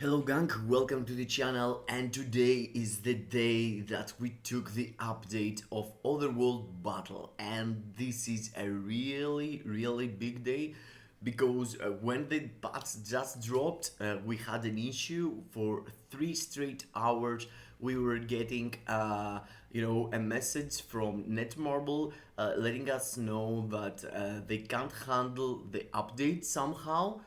Hello gang, welcome to the channel, and today is the day that we took the update of Otherworld Battle, and this is a really big day because when the patch just dropped, we had an issue for 3 straight hours. We were getting a message from Netmarble letting us know that they can't handle the update somehow.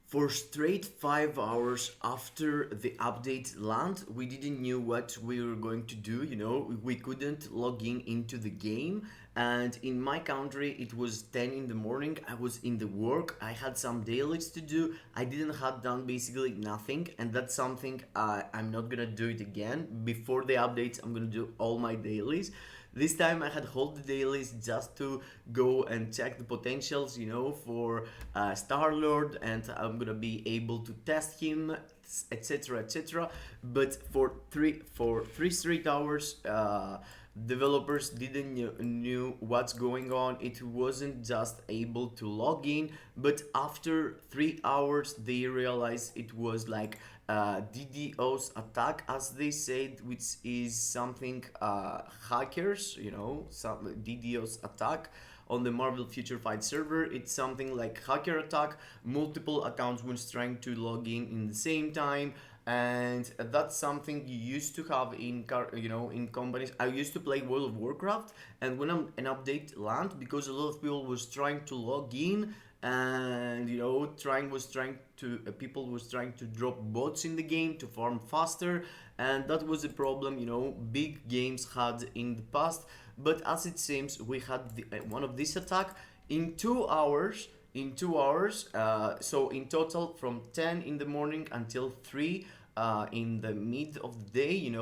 For straight 5 hours after the update land, we didn't know what we were going to do. We couldn't log in into the game. And in my country, it was 10 in the morning. I was in the work. I had some dailies to do. I didn't have done basically nothing, and that's something I'm not gonna do it again. Before the updates, I'm gonna do all my dailies. This time I had hold the dailies just to go and check the potentials, for Star Lord, and I'm gonna be able to test him, etc., etc. But for three straight hours, developers didn't knew what's going on. It wasn't just able to log in, but after 3 hours they realized it was like DDoS attack, as they said, which is something hackers, some DDoS attack on the Marvel Future Fight server. It's something like hacker attack. Multiple accounts was trying to log in the same time, and that's something you used to have in companies. I used to play World of Warcraft, and when an update land, because a lot of people was trying to log in, and people was trying to drop bots in the game to farm faster, and that was a problem big games had in the past. But as it seems, we had one of this attack in 2 hours. So in total, from 10 in the morning until 3 in the mid of the day,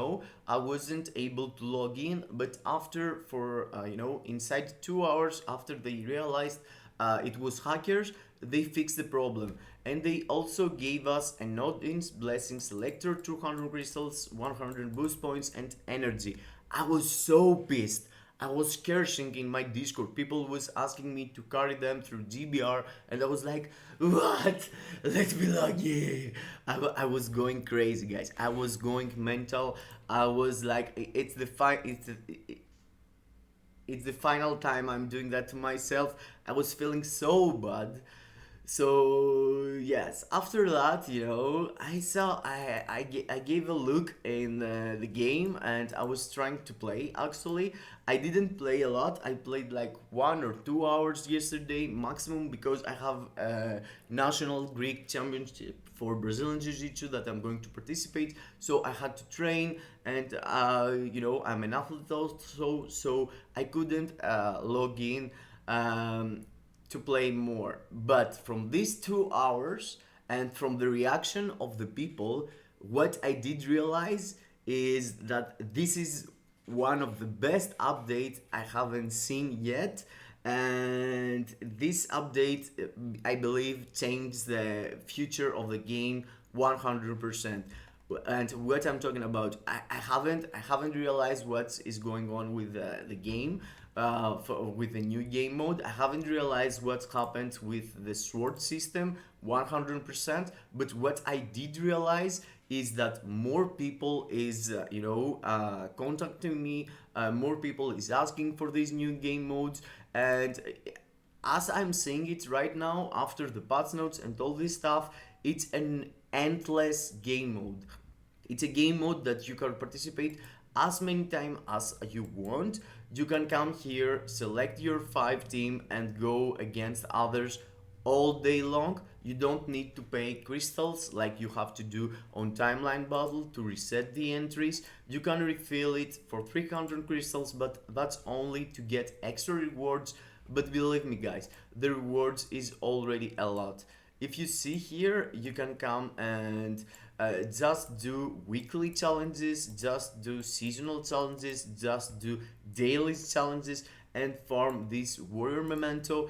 I wasn't able to log in. But after, inside 2 hours after they realized it was hackers, they fixed the problem, and they also gave us a Nodin's Blessing Selector, 200 crystals, 100 boost points, and energy. I was so pissed. I was cursing in my Discord. People was asking me to carry them through GBR, and I was like, "What? Let me log in." I was going crazy, guys. I was going mental. I was like, it's the final time I'm doing that to myself. I was feeling so bad. So yes, after that, I gave a look in the game, and I was trying to play. Actually, I didn't play a lot. I played like 1 or 2 hours yesterday maximum, because I have a national Greek championship for Brazilian Jiu-Jitsu that I'm going to participate. So I had to train, and I'm an athlete also, so I couldn't log in. To play more. But from these 2 hours and from the reaction of the people, what I did realize is that this is one of the best updates I haven't seen yet. And this update, I believe, changed the future of the game 100%. And what I'm talking about, I haven't realized what is going on with the game, with the new game mode. I haven't realized what's happened with the sword system 100%. But what I did realize is that more people is contacting me, more people is asking for these new game modes, and as I'm saying it right now, after the patch notes and all this stuff, it's an endless game mode. It's a game mode that you can participate as many times as you want. You can come here, select your 5 team, and go against others all day long. You don't need to pay crystals like you have to do on Timeline Battle to reset the entries. You can refill it for 300 crystals, but that's only to get extra rewards. But believe me, guys, the rewards is already a lot. If you see here, you can come and just do weekly challenges, just do seasonal challenges, just do daily challenges, and farm this warrior memento.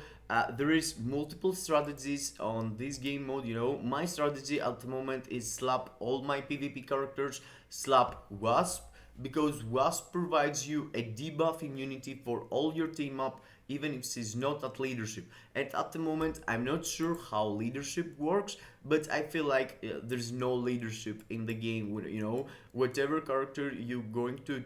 There is multiple strategies on this game mode. My strategy at the moment is slap all my PvP characters, slap Wasp, because Wasp provides you a debuff immunity for all your team up, even if she's not at leadership. And at the moment, I'm not sure how leadership works, but I feel like there's no leadership in the game. You know, whatever character you're going to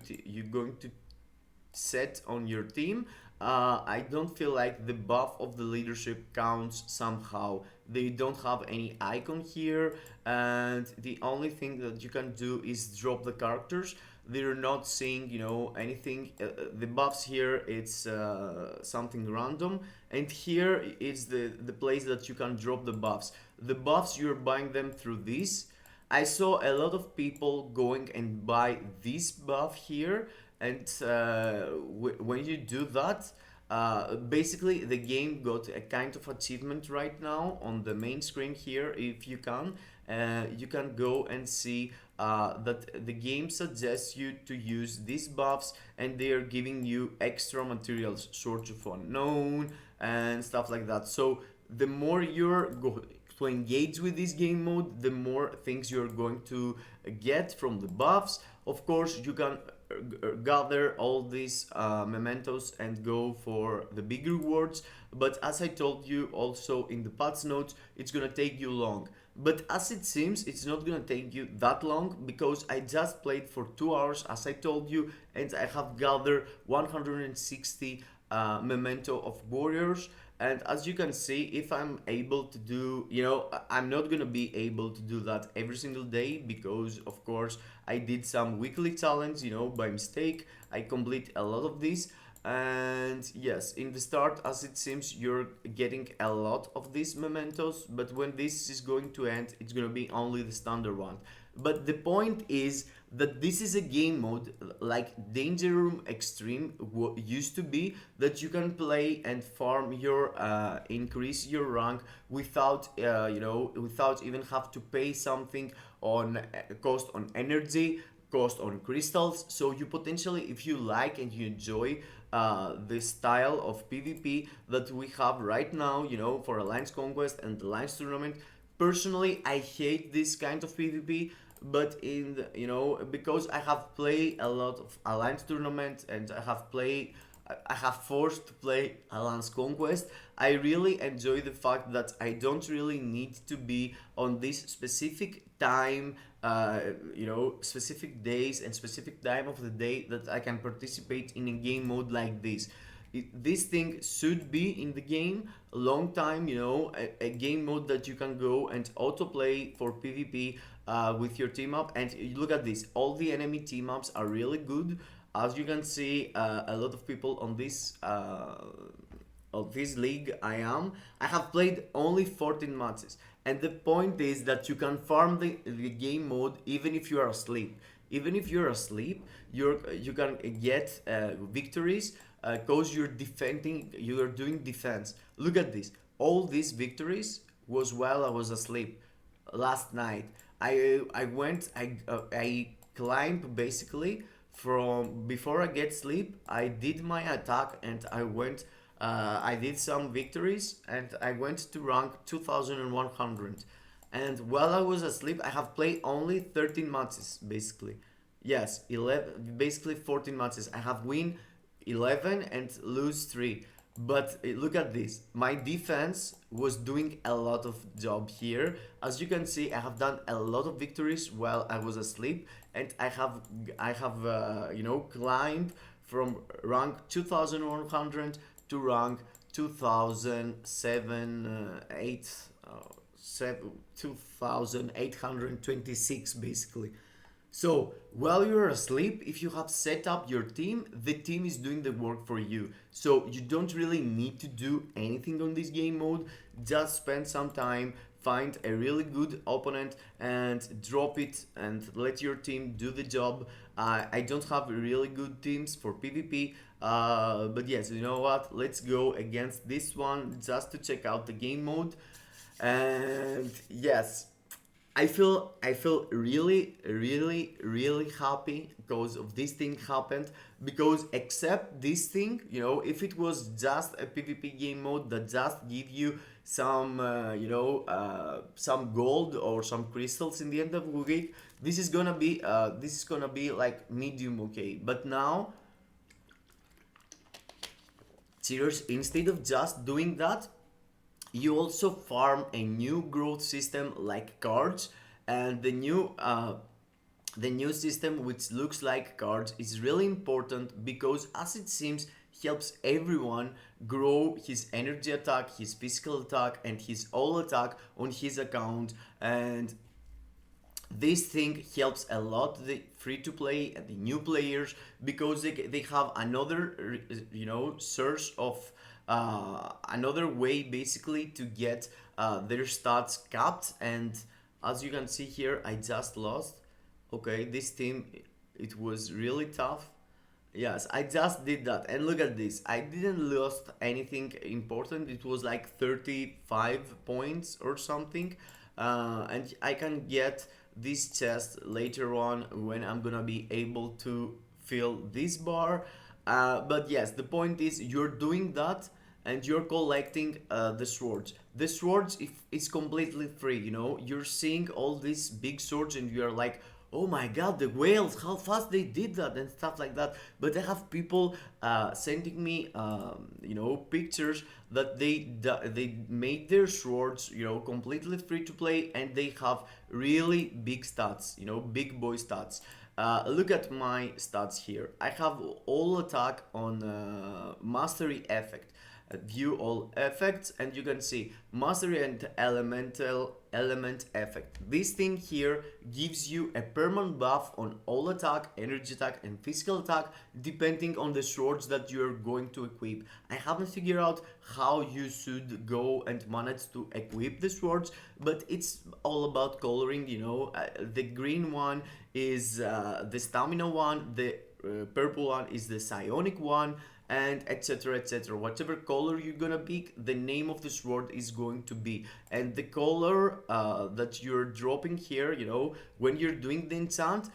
set on your team, I don't feel like the buff of the leadership counts somehow. They don't have any icon here, and the only thing that you can do is drop the characters. They're not seeing, you know, anything. The buffs here, it's something random, and here is the place that you can drop the buffs. The buffs, you're buying them through this. I saw a lot of people going and buy this buff here, and when you do that, basically the game got a kind of achievement right now on the main screen here. If you can go and see that the game suggests you to use these buffs, and they are giving you extra materials, Swords of Unknown and stuff like that. So the more you're to engage with this game mode, the more things you're going to get from the buffs. Of course, you can gather all these mementos and go for the big rewards, but as I told you also in the patch notes, it's gonna take you long. But as it seems, it's not gonna take you that long, because I just played for 2 hours, as I told you, and I have gathered 160 memento of warriors. And as you can see, if I'm able to do, you know, I'm not gonna be able to do that every single day, because of course I did some weekly challenge, you know, by mistake. I complete a lot of these, and yes, in the start, as it seems, you're getting a lot of these mementos, but when this is going to end, it's gonna be only the standard one. But the point is that this is a game mode like Danger Room Extreme used to be, that you can play and farm your increase your rank without you know, without even have to pay something on cost on energy, cost on crystals. So you potentially, if you like and you enjoy the style of PvP that we have right now, you know, for Alliance Conquest and Alliance Tournament. Personally, I hate this kind of PvP, but in the, you know, because I have played a lot of Alliance Tournament, and I have forced to play Alliance Conquest. I really enjoy the fact that I don't really need to be on this specific time, you know, specific days and specific time of the day that I can participate in a game mode like this. This thing should be in the game a long time, you know, a game mode that you can go and autoplay for PvP with your team up. And you look at this, all the enemy team ups are really good. As you can see, a lot of people on this of this league I have played only 14 matches, and the point is that you can farm the game mode even if you are asleep. Even if you're asleep, you can get victories because you are doing defense. Look at this, all these victories was while I was asleep last night. I climbed basically from before I get sleep. I did my attack, and I did some victories, and I went to rank 2100. And while I was asleep, I have played only 13 matches basically. Yes, 11, basically 14 matches. I have win 11 and lose 3. But look at this, my defense was doing a lot of job here. As you can see, I have done a lot of victories while I was asleep, and I have you know, climbed from rank 2100 to rank 2007 8 2826 basically. So while you're asleep, if you have set up your team, the team is doing the work for you. So you don't really need to do anything on this game mode. Just spend some time, find a really good opponent and drop it, and let your team do the job. I don't have really good teams for PvP, but yes, you know what? Let's go against this one just to check out the game mode. And yes, I feel really happy because of this thing happened, because except this thing, you know, if it was just a PvP game mode that just give you some some gold or some crystals in the end of the week, this is gonna be like medium okay. But now, cheaters, instead of just doing that, you also farm a new growth system like cards. And the new system, which looks like cards, is really important because, as it seems, helps everyone grow his energy attack, his physical attack, and his all attack on his account. And this thing helps a lot the free to play and the new players, because they have another source of another way basically to get their stats capped. And as you can see here, I just lost. Okay, this team, it was really tough. Yes, I just did that, and look at this. I didn't lost anything important. It was like 35 points or something, and I can get this chest later on when I'm gonna be able to fill this bar. But yes, the point is you're doing that and you're collecting the swords. The swords, if it's completely free, you're seeing all these big swords and you're like, oh my god, the whales, how fast they did that and stuff like that. But I have people sending me pictures that they made their swords completely free to play, and they have really big stats, big boy stats. Look at my stats here. I have all attack on mastery effect. View all effects, and you can see mastery and elemental element effect. This thing here gives you a permanent buff on all attack, energy attack, and physical attack, depending on the swords that you're going to equip. I haven't figured out how you should go and manage to equip the swords, but it's all about coloring. The green one is the stamina one, the purple one is the psionic one, and etc, etc. Whatever color you're gonna pick, the name of the sword is going to be. And the color that you're dropping here, when you're doing the enchant,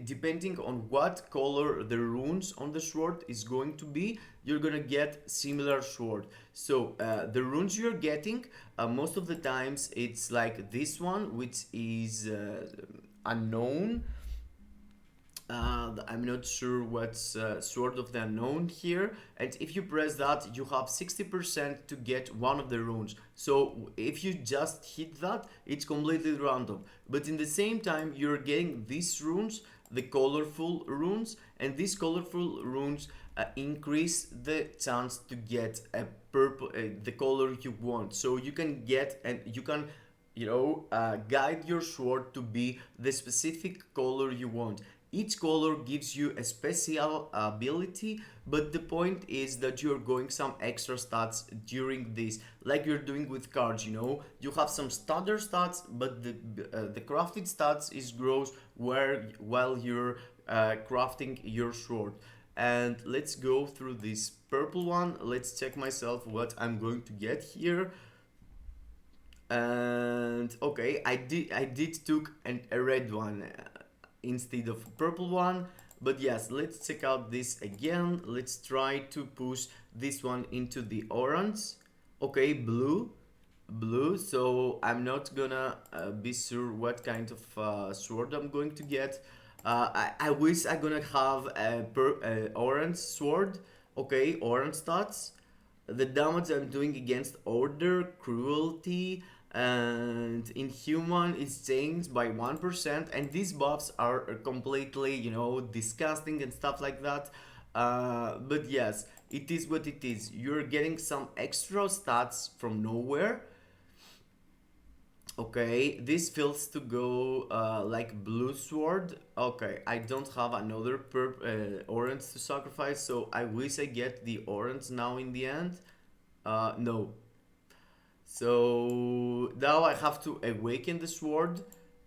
depending on what color the runes on the sword is going to be, you're gonna get similar sword. So the runes you're getting, most of the times it's like this one, which is unknown. I'm not sure what's Sword of the Unknown here, and if you press that, you have 60% to get one of the runes. So if you just hit that, it's completely random. But in the same time, you're getting these runes, the colorful runes, and these colorful runes increase the chance to get a purple, the color you want. So you can get, and you can guide your sword to be the specific color you want. Each color gives you a special ability, but the point is that you're going some extra stats during this, like you're doing with cards. You have some standard stats, but the crafted stats is grows while you're crafting your sword. And let's go through this purple one. Let's check myself what I'm going to get here. And okay, I did took a red one instead of purple one. But yes, let's check out this again. Let's try to push this one into the orange. Okay, blue. So I'm not gonna be sure what kind of sword I'm going to get. I wish I'm gonna have a orange sword. Okay, orange stats. The damage I'm doing against order, cruelty, and inhuman is changed by 1%, and these buffs are completely disgusting and stuff like that. But yes, it is what it is. You're getting some extra stats from nowhere. Okay, this feels to go like blue sword. Okay, I don't have another orange to sacrifice, so I wish I get the orange now in the end. No. So now I have to awaken the sword,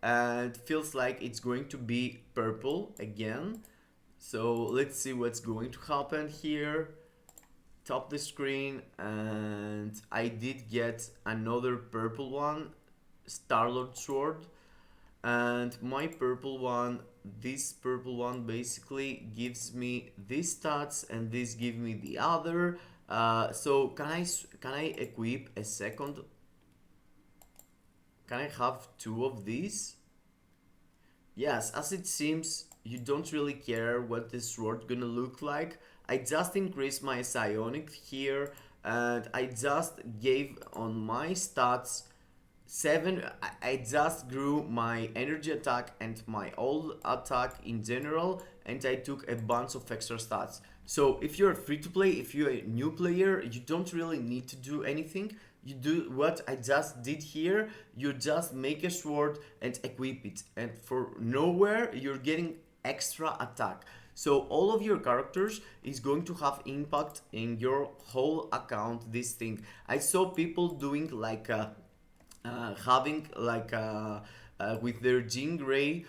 and feels like it's going to be purple again. So let's see what's going to happen here. Top the screen, and I did get another purple one, Starlord sword. And my purple one, this purple one basically gives me these stats, and this give me the other. So can I equip a second can I have two of these? Yes, as it seems, you don't really care what this sword gonna look like. I just increased my psionic here, and I just gave on my stats 7. I just grew my energy attack and my old attack in general, and I took a bunch of extra stats. So if you're free to play, if you're a new player, you don't really need to do anything. You do what I just did here. You just make a sword and equip it, and for nowhere you're getting extra attack. So all of your characters is going to have impact in your whole account. This thing I saw people doing like having like with their Jean Grey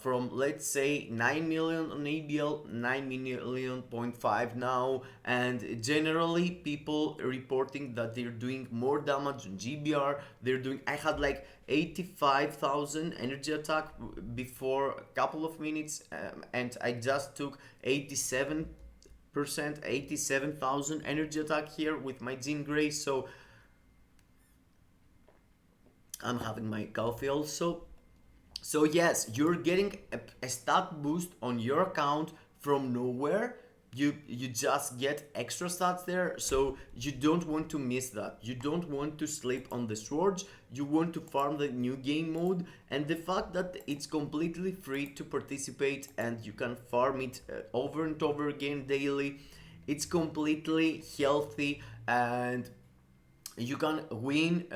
from, let's say, 9 million on ABL, 9 million point 5 now, and generally people reporting that they're doing more damage on GBR. They're doing, I had like 85,000 energy attack before a couple of minutes, and I just took 87,000 energy attack here with my Jean Grey. So I'm having my coffee also. So yes, you're getting a stat boost on your account from nowhere. You just get extra stats there, so you don't want to miss that. You don't want to sleep on the swords. You want to farm the new game mode, and the fact that it's completely free to participate and you can farm it over and over again daily. It's completely healthy, and you can win,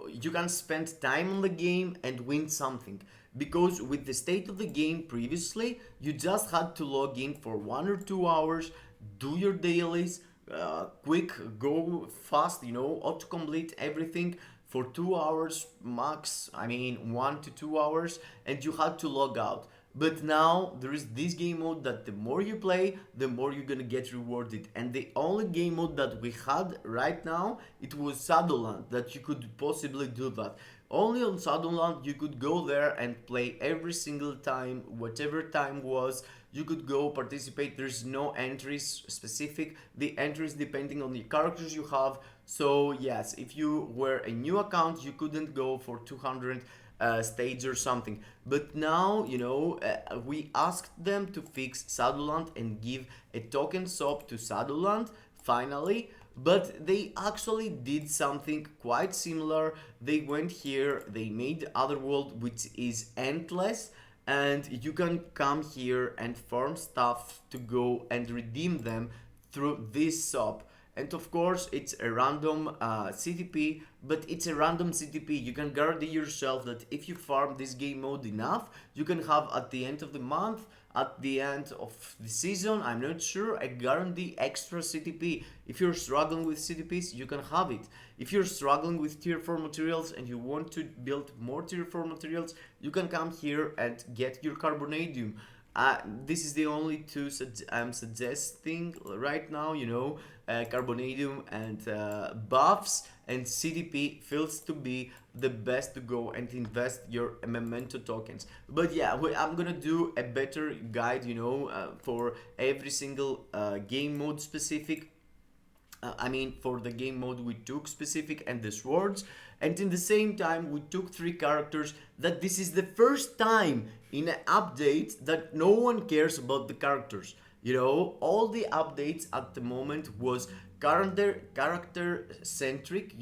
you can spend time on the game and win something, because with the state of the game previously you just had to log in for 1 or 2 hours, do your dailies, quick, go fast, auto complete everything for 2 hours max. I mean 1 to 2 hours, and you had to log out. But now there is this game mode that the more you play, the more you're gonna get rewarded. And the only game mode that we had right now, it was Shadowland, that you could possibly do that. Only on Shadowland you could go there and play every single time, whatever time was. You could go participate. There's no entries specific. The entries depending on the characters you have. So yes, if you were a new account, you couldn't go for 200 stage or something. But now, we asked them to fix Shadowland and give a token swap to Shadowland finally. But they actually did something quite similar. They went here, they made Otherworld, which is endless, and you can come here and farm stuff to go and redeem them through this shop. And of course it's a random CTP, but it's a random CTP. You can guarantee yourself that if you farm this game mode enough, you can have at the end of the month, at the end of the season, I'm not sure, I guarantee extra CTP. If you're struggling with CTPs, you can have it. If you're struggling with tier 4 materials and you want to build more tier 4 materials, you can come here and get your carbonadium. This is the only two I'm suggesting right now, carbonadium and buffs, and CDP feels to be the best to go and invest your memento tokens. But yeah, I'm gonna do a better guide, for every single game mode specific. For the game mode we took specific and the swords, and in the same time we took 3 characters that this is the first time in an update that no one cares about the characters. All the updates at the moment was character centric.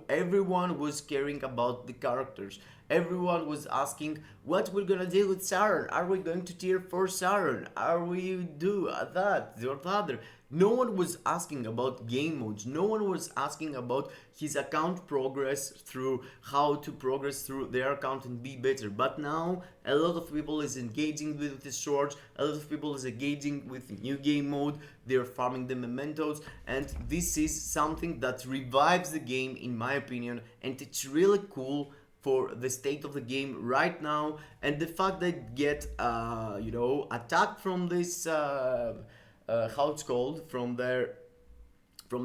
Everyone was caring about the characters. Everyone was asking what we're gonna do with Sharon. Are we going to tier 4 Sharon? Are we do that or the other? No one was asking about game modes. No one was asking about his account progress, through how to progress through their account and be better. But now a lot of people is engaging with the swords. A lot of people is engaging with the new game mode. They're farming the mementos, and this is something that revives the game in my opinion, and it's really cool for the state of the game right now. And the fact that get attacked from this how it's called, from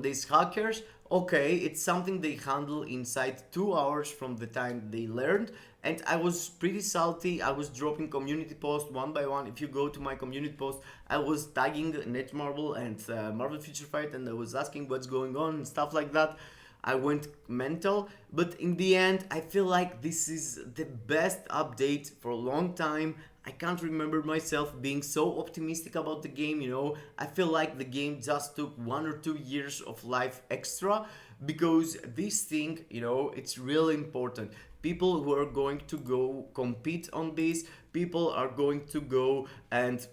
these hackers. Okay, it's something they handle inside 2 hours from the time they learned, and I was pretty salty. I was dropping community posts one by one. If you go to my community post, I was tagging Netmarble and Marvel Future Fight, and I was asking what's going on and stuff like that. I went mental, but in the end I feel like this is the best update for a long time. I can't remember myself being so optimistic about the game, you know. I feel like the game just took 1 or 2 years of life extra, because this thing, you know, it's really important. People who are going to go compete on this, people are going to go and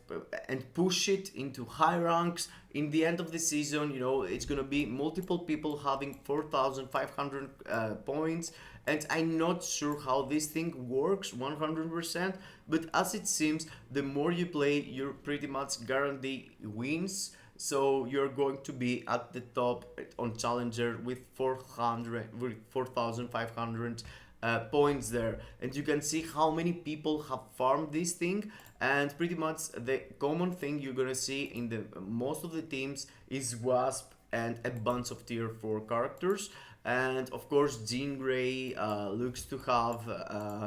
push it into high ranks. In the end of the season, you know, it's gonna be multiple people having 4,500 points, and I'm not sure how this thing works 100%, but as it seems, the more you play, you're pretty much guarantee wins. So you're going to be at the top on Challenger with 4,500 points there, and you can see how many people have farmed this thing. And pretty much the common thing you're gonna see in the most of the teams is Wasp and a bunch of tier 4 characters. And of course Jean Grey looks to have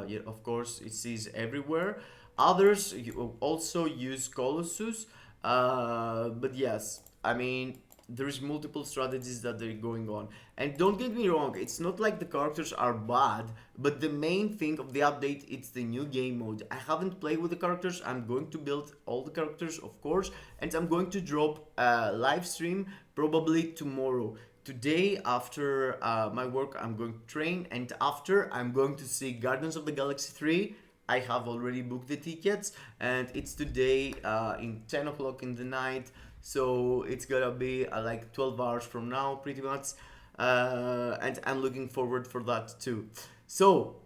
yeah, of course it sees everywhere. Others also use Colossus, but yes, I mean, there's multiple strategies that they're going on. And don't get me wrong, it's not like the characters are bad, but the main thing of the update, it's the new game mode. I haven't played with the characters. I'm going to build all the characters, of course, and I'm going to drop a live stream probably tomorrow. Today, after my work, I'm going to train, and after, I'm going to see Guardians of the Galaxy 3. I have already booked the tickets, and it's today in 10 o'clock in the night, so it's gonna be like 12 hours from now, pretty much, and I'm looking forward for that too. So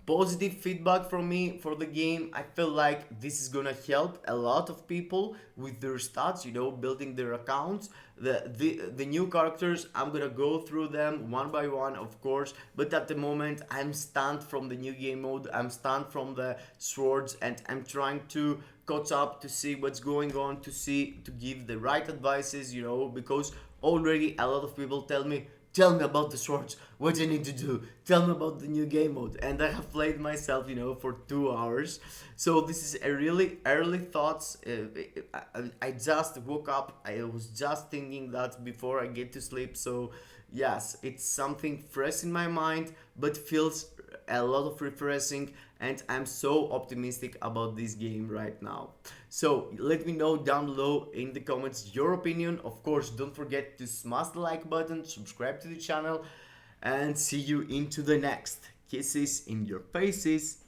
positive feedback from me for the game. I feel like this is gonna help a lot of people with their stats, you know, building their accounts. The new characters, I'm gonna go through them one by one, of course, but at the moment I'm stunned from the new game mode. I'm stunned from the swords, and I'm trying to catch up to see what's going on, to give the right advices, you know, because already a lot of people tell me about the swords, what I need to do, tell me about the new game mode, and I have played myself, you know, for 2 hours. So this is a really early thoughts. I just woke up, I was just thinking that before I get to sleep. So yes, it's something fresh in my mind, but feels a lot of refreshing, and I'm so optimistic about this game right now. So let me know down below in the comments your opinion. Of course, don't forget to smash the like button, subscribe to the channel, and see you into the next. Kisses in your faces.